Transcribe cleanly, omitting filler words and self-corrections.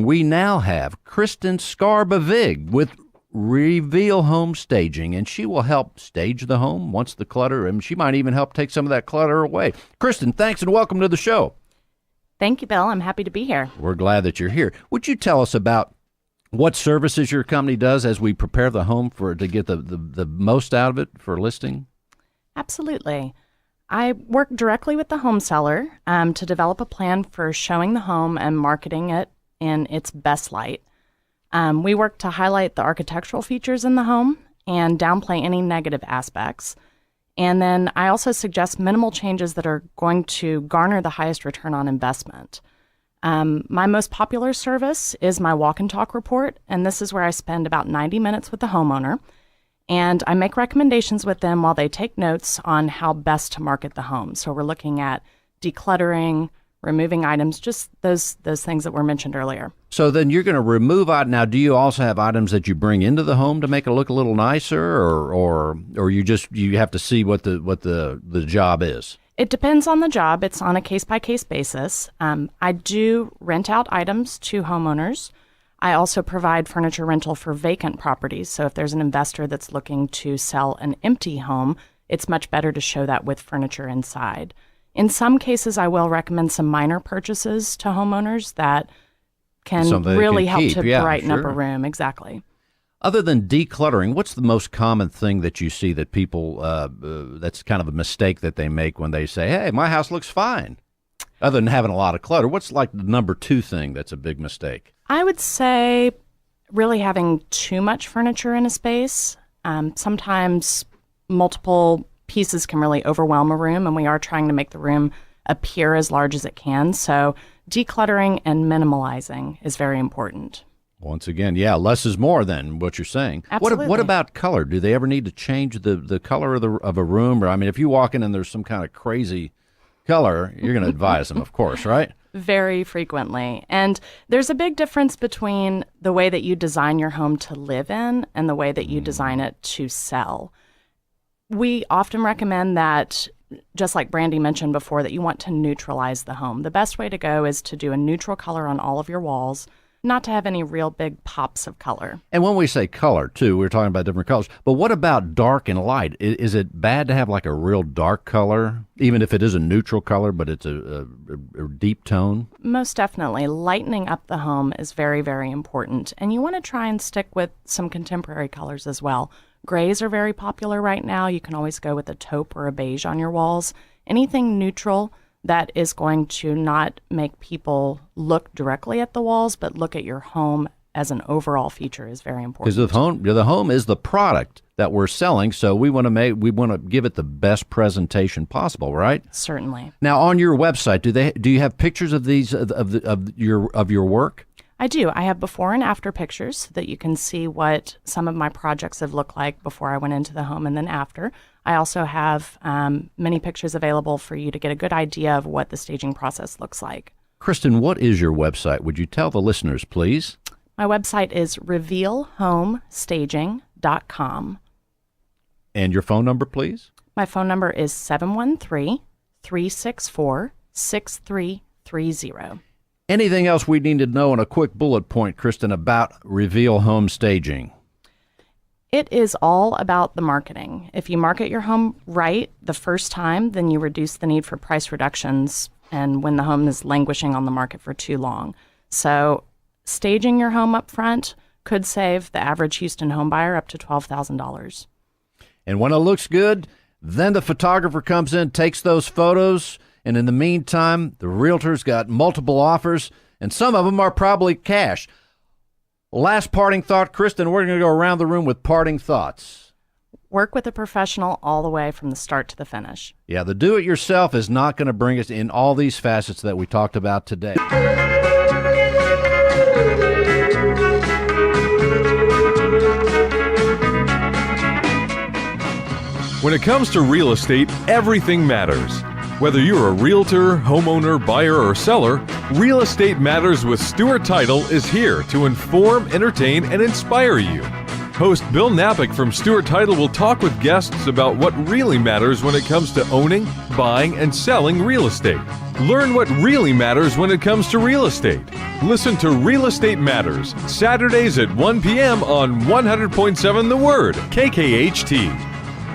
We now have Kristin Skarbovig with Reveal Home Staging, and she will help stage the home once the clutter, and she might even help take some of that clutter away. Kristin, thanks and welcome to the show. Thank you, Bill. I'm happy to be here. We're glad that you're here. Would you tell us about what services your company does as we prepare the home to get the most out of it for listing? Absolutely. I work directly with the home seller to develop a plan for showing the home and marketing it in its best light. We work to highlight the architectural features in the home and downplay any negative aspects. And then I also suggest minimal changes that are going to garner the highest return on investment. My most popular service is my walk and talk report, and this is where I spend about 90 minutes with the homeowner, and I make recommendations with them while they take notes on how best to market the home. So we're looking at decluttering, removing items, just those things that were mentioned earlier. So then you're going to remove items. Now, do you also have items that you bring into the home to make it look a little nicer, or you have to see what the job is? It depends on the job. It's on a case-by-case basis. I do rent out items to homeowners. I also provide furniture rental for vacant properties. So if there's an investor that's looking to sell an empty home, it's much better to show that with furniture inside. In some cases, I will recommend some minor purchases to homeowners that can really help to brighten up a room. Exactly. Other than decluttering, what's the most common thing that you see that people, that's kind of a mistake that they make when they say, hey, my house looks fine? Other than having a lot of clutter, what's like the number two thing that's a big mistake? I would say really having too much furniture in a space. Sometimes multiple pieces can really overwhelm a room, and we are trying to make the room appear as large as it can. So decluttering and minimalizing is very important. Once again, less is more than what you're saying. Absolutely. What about color? Do they ever need to change the color of a room? Or, I mean, if you walk in and there's some kind of crazy color, you're going to advise them, of course, right? Very frequently. And there's a big difference between the way that you design your home to live in and the way that you design it to sell. We often recommend that, just like Brandy mentioned before, that you want to neutralize the home. The best way to go is to do a neutral color on all of your walls, not to have any real big pops of color. And when we say color, too, we're talking about different colors. But what about dark and light? Is it bad to have like a real dark color, even if it is a neutral color, but it's a deep tone? Most definitely. Lightening up the home is very, very important. And you want to try and stick with some contemporary colors as well. Grays are very popular right now. You can always go with a taupe or a beige on your walls. Anything neutral that is going to not make people look directly at the walls, but look at your home as an overall feature is very important. Because the home is the product that we're selling, so we want to give it the best presentation possible, right? Certainly. Now, on your website, do you have pictures of these of your work? I do. I have before and after pictures so that you can see what some of my projects have looked like before I went into the home and then after. I also have many pictures available for you to get a good idea of what the staging process looks like. Kristin, what is your website? Would you tell the listeners, please? My website is revealhomestaging.com. And your phone number, please? My phone number is 713-364-6330. Anything else we need to know in a quick bullet point, Kristin, about Reveal Home Staging? It is all about the marketing. If you market your home right the first time, then you reduce the need for price reductions and when the home is languishing on the market for too long. So staging your home up front could save the average Houston home buyer up to $12,000. And when it looks good, then the photographer comes in, takes those photos, and in the meantime, the realtor's got multiple offers, and some of them are probably cash. Last parting thought, Kristin, we're going to go around the room with parting thoughts. Work with a professional all the way from the start to the finish. Yeah, the do-it-yourself is not going to bring us in all these facets that we talked about today. When it comes to real estate, everything matters. Whether you're a realtor, homeowner, buyer, or seller, Real Estate Matters with Stewart Title is here to inform, entertain, and inspire you. Host Bill Napick from Stewart Title will talk with guests about what really matters when it comes to owning, buying, and selling real estate. Learn what really matters when it comes to real estate. Listen to Real Estate Matters, Saturdays at 1 p.m. on 100.7 The Word, KKHT.